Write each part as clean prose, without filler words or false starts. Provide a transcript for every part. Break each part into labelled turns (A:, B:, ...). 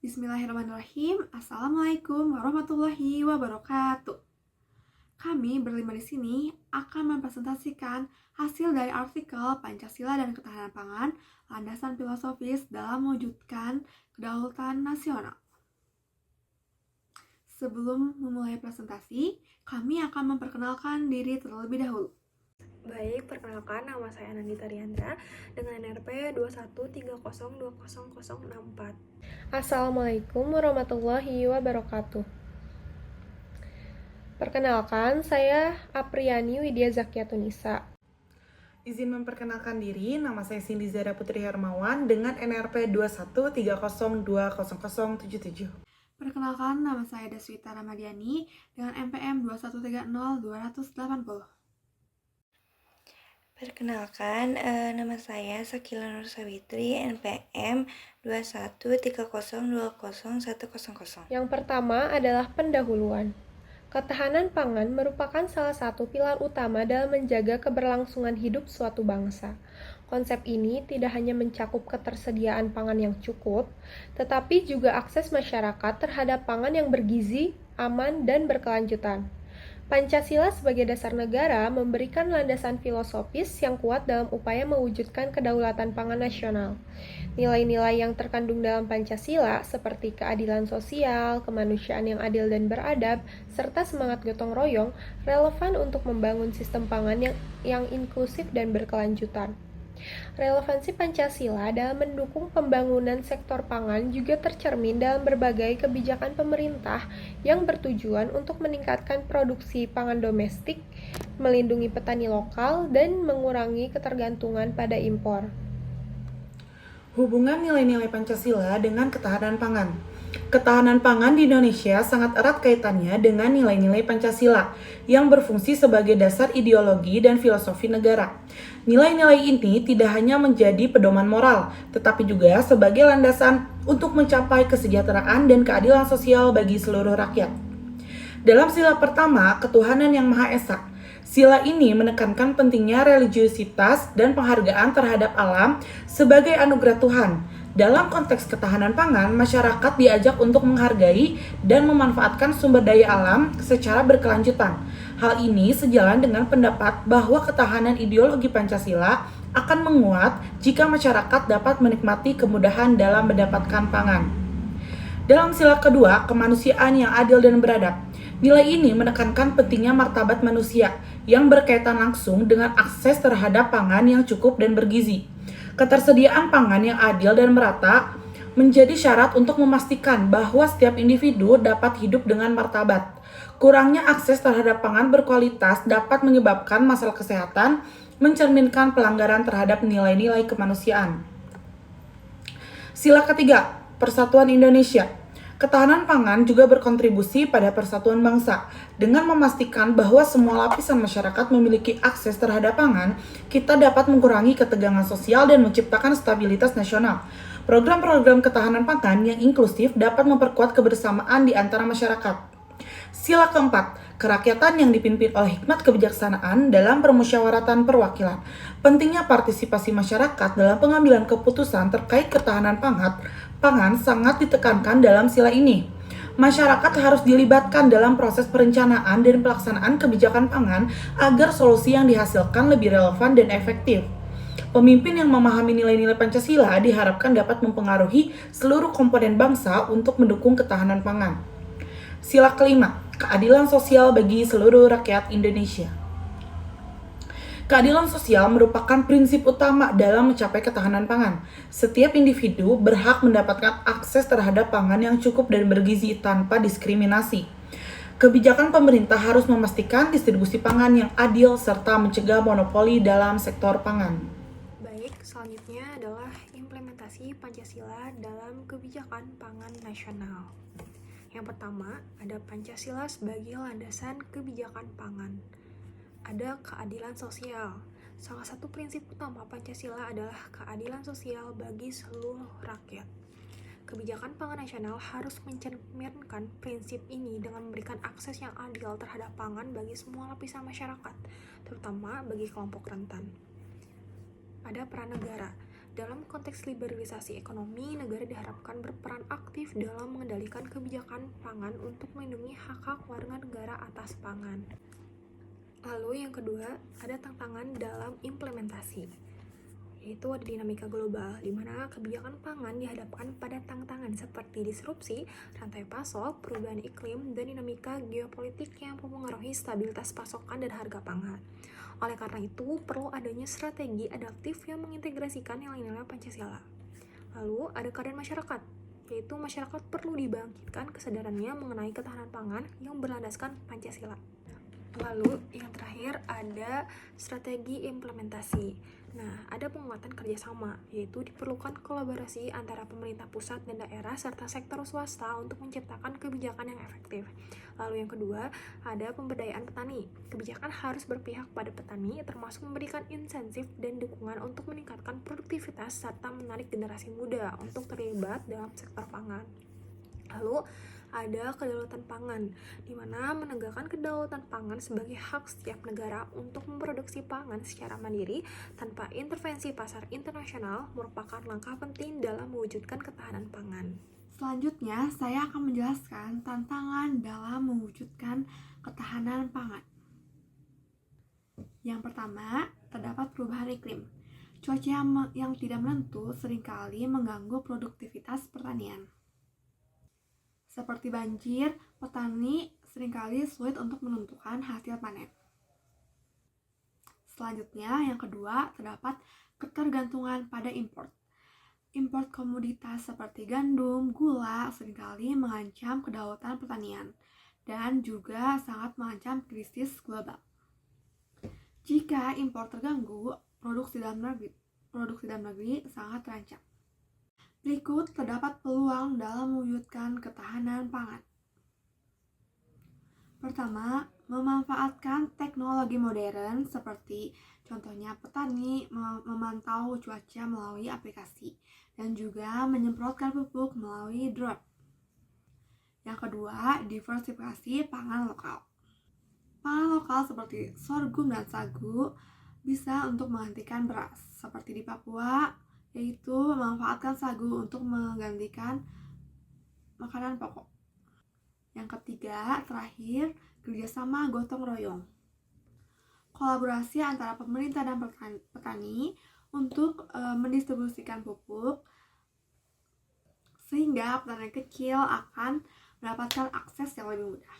A: Bismillahirrahmanirrahim. Assalamualaikum warahmatullahi wabarakatuh. Kami berlima di sini akan mempresentasikan hasil dari artikel Pancasila dan Ketahanan Pangan, landasan filosofis dalam mewujudkan kedaulatan nasional. Sebelum memulai presentasi, kami akan memperkenalkan diri terlebih dahulu.
B: Baik, perkenalkan nama saya Nandita Riandra dengan NRP 2130200064.
C: Assalamualaikum warahmatullahi wabarakatuh. Perkenalkan, saya Apriani Widya Zakiatunisa.
D: Izin memperkenalkan diri, nama saya Cindy Zara Putri Hermawan dengan NRP 2130200077.
A: Perkenalkan, nama saya Deswita Ramadiani dengan NPM 2130280.
E: Perkenalkan, nama saya Sakila Nur Sawitri, NPM 2130200100.
C: Yang pertama adalah pendahuluan. Ketahanan pangan merupakan salah satu pilar utama dalam menjaga keberlangsungan hidup suatu bangsa. Konsep ini tidak hanya mencakup ketersediaan pangan yang cukup, tetapi juga akses masyarakat terhadap pangan yang bergizi, aman, dan berkelanjutan. Pancasila sebagai dasar negara memberikan landasan filosofis yang kuat dalam upaya mewujudkan kedaulatan pangan nasional. Nilai-nilai yang terkandung dalam Pancasila seperti keadilan sosial, kemanusiaan yang adil dan beradab, serta semangat gotong royong relevan untuk membangun sistem pangan yang inklusif dan berkelanjutan. Relevansi Pancasila dalam mendukung pembangunan sektor pangan juga tercermin dalam berbagai kebijakan pemerintah yang bertujuan untuk meningkatkan produksi pangan domestik, melindungi petani lokal, dan mengurangi ketergantungan pada impor.
D: Hubungan nilai-nilai Pancasila dengan ketahanan pangan. Ketahanan pangan di Indonesia sangat erat kaitannya dengan nilai-nilai Pancasila yang berfungsi sebagai dasar ideologi dan filosofi negara. Nilai-nilai ini tidak hanya menjadi pedoman moral, tetapi juga sebagai landasan untuk mencapai kesejahteraan dan keadilan sosial bagi seluruh rakyat. Dalam sila pertama, ketuhanan yang Maha Esa, sila ini menekankan pentingnya religiusitas dan penghargaan terhadap alam sebagai anugerah Tuhan. Dalam konteks ketahanan pangan, masyarakat diajak untuk menghargai dan memanfaatkan sumber daya alam secara berkelanjutan. Hal ini sejalan dengan pendapat bahwa ketahanan ideologi Pancasila akan menguat jika masyarakat dapat menikmati kemudahan dalam mendapatkan pangan. Dalam sila kedua, kemanusiaan yang adil dan beradab. Nilai ini menekankan pentingnya martabat manusia yang berkaitan langsung dengan akses terhadap pangan yang cukup dan bergizi. Ketersediaan pangan yang adil dan merata menjadi syarat untuk memastikan bahwa setiap individu dapat hidup dengan martabat. Kurangnya akses terhadap pangan berkualitas dapat menyebabkan masalah kesehatan, mencerminkan pelanggaran terhadap nilai-nilai kemanusiaan. Sila ketiga, Persatuan Indonesia. Ketahanan pangan juga berkontribusi pada persatuan bangsa. Dengan memastikan bahwa semua lapisan masyarakat memiliki akses terhadap pangan, kita dapat mengurangi ketegangan sosial dan menciptakan stabilitas nasional. Program-program ketahanan pangan yang inklusif dapat memperkuat kebersamaan di antara masyarakat. Sila keempat, kerakyatan yang dipimpin oleh hikmat kebijaksanaan dalam permusyawaratan perwakilan. Pentingnya partisipasi masyarakat dalam pengambilan keputusan terkait ketahanan pangan sangat ditekankan dalam sila ini. Masyarakat harus dilibatkan dalam proses perencanaan dan pelaksanaan kebijakan pangan agar solusi yang dihasilkan lebih relevan dan efektif. Pemimpin yang memahami nilai-nilai Pancasila diharapkan dapat mempengaruhi seluruh komponen bangsa untuk mendukung ketahanan pangan. Sila kelima, keadilan sosial bagi seluruh rakyat Indonesia. Keadilan sosial merupakan prinsip utama dalam mencapai ketahanan pangan. Setiap individu berhak mendapatkan akses terhadap pangan yang cukup dan bergizi tanpa diskriminasi. Kebijakan pemerintah harus memastikan distribusi pangan yang adil serta mencegah monopoli dalam sektor pangan.
B: Baik, selanjutnya adalah implementasi Pancasila dalam kebijakan pangan nasional. Yang pertama, ada Pancasila sebagai landasan kebijakan pangan. Ada keadilan sosial. Salah satu prinsip utama Pancasila adalah keadilan sosial bagi seluruh rakyat. Kebijakan pangan nasional harus mencerminkan prinsip ini dengan memberikan akses yang adil terhadap pangan bagi semua lapisan masyarakat, terutama bagi kelompok rentan. Ada peran negara. Dalam konteks liberalisasi ekonomi, negara diharapkan berperan aktif dalam mengendalikan kebijakan pangan untuk melindungi hak-hak warga negara atas pangan. Lalu yang kedua, ada tantangan dalam implementasi, yaitu ada dinamika global, di mana kebijakan pangan dihadapkan pada tantangan seperti disrupsi, rantai pasok, perubahan iklim, dan dinamika geopolitik yang mempengaruhi stabilitas pasokan dan harga pangan. Oleh karena itu, perlu adanya strategi adaptif yang mengintegrasikan nilai-nilai Pancasila. Lalu, ada keadaan masyarakat, yaitu masyarakat perlu dibangkitkan kesadarannya mengenai ketahanan pangan yang berlandaskan Pancasila. Lalu, yang terakhir ada strategi implementasi. Nah, ada penguatan kerjasama, yaitu diperlukan kolaborasi antara pemerintah pusat dan daerah serta sektor swasta untuk menciptakan kebijakan yang efektif. Lalu yang kedua, ada pemberdayaan petani. Kebijakan harus berpihak pada petani, termasuk memberikan insentif dan dukungan untuk meningkatkan produktivitas serta menarik generasi muda untuk terlibat dalam sektor pangan. Lalu, ada kedaulatan pangan, di mana menegakkan kedaulatan pangan sebagai hak setiap negara untuk memproduksi pangan secara mandiri tanpa intervensi pasar internasional merupakan langkah penting dalam mewujudkan ketahanan pangan.
A: Selanjutnya, saya akan menjelaskan tantangan dalam mewujudkan ketahanan pangan. Yang pertama, terdapat perubahan iklim. Cuaca yang tidak menentu seringkali mengganggu produktivitas pertanian. Seperti banjir, petani seringkali sulit untuk menentukan hasil panen. Selanjutnya, yang kedua, terdapat ketergantungan pada impor. Impor komoditas seperti gandum, gula seringkali mengancam kedaulatan pertanian dan juga sangat mengancam krisis global. Jika impor terganggu, produksi dalam negeri sangat terancam. Berikut terdapat peluang dalam mewujudkan ketahanan pangan. Pertama, memanfaatkan teknologi modern seperti contohnya petani memantau cuaca melalui aplikasi dan juga menyemprotkan pupuk melalui drone. Yang kedua, diversifikasi pangan lokal. Pangan lokal seperti sorghum dan sagu bisa untuk menggantikan beras, seperti di Papua, yaitu memanfaatkan sagu untuk menggantikan makanan pokok. Yang ketiga, terakhir, kerjasama gotong royong. Kolaborasi antara pemerintah dan petani untuk mendistribusikan pupuk, sehingga petani kecil akan mendapatkan akses yang lebih mudah.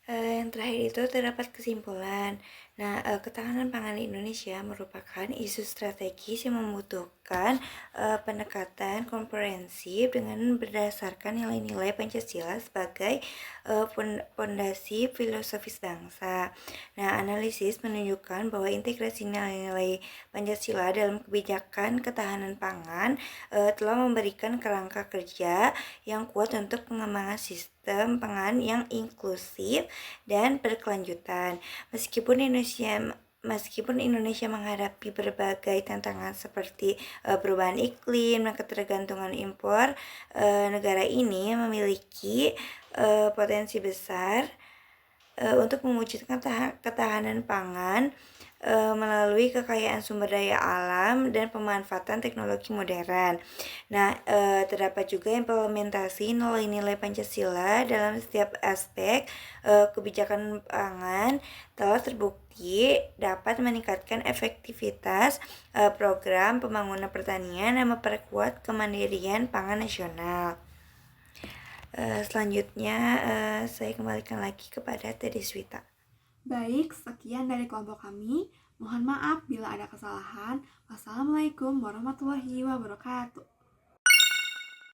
E: Yang terakhir itu terdapat kesimpulan. Ketahanan pangan di Indonesia merupakan isu strategis yang membutuhkan pendekatan komprehensif dengan berdasarkan nilai-nilai Pancasila sebagai fondasi filosofis bangsa. Analisis menunjukkan bahwa integrasi nilai-nilai Pancasila dalam kebijakan ketahanan pangan telah memberikan kerangka kerja yang kuat untuk pengembangan sistem pangan yang inklusif dan berkelanjutan. Meskipun Indonesia menghadapi berbagai tantangan seperti perubahan iklim dan ketergantungan impor, negara ini memiliki potensi besar untuk mewujudkan ketahanan pangan melalui kekayaan sumber daya alam dan pemanfaatan teknologi modern. Terdapat juga implementasi nilai-nilai Pancasila dalam setiap aspek kebijakan pangan telah terbukti dapat meningkatkan efektivitas program pembangunan pertanian dan memperkuat kemandirian pangan nasional. Selanjutnya saya kembalikan lagi kepada Teddy Swita.
A: Baik, sekian dari kelompok kami. Mohon maaf bila ada kesalahan. Wassalamualaikum warahmatullahi wabarakatuh.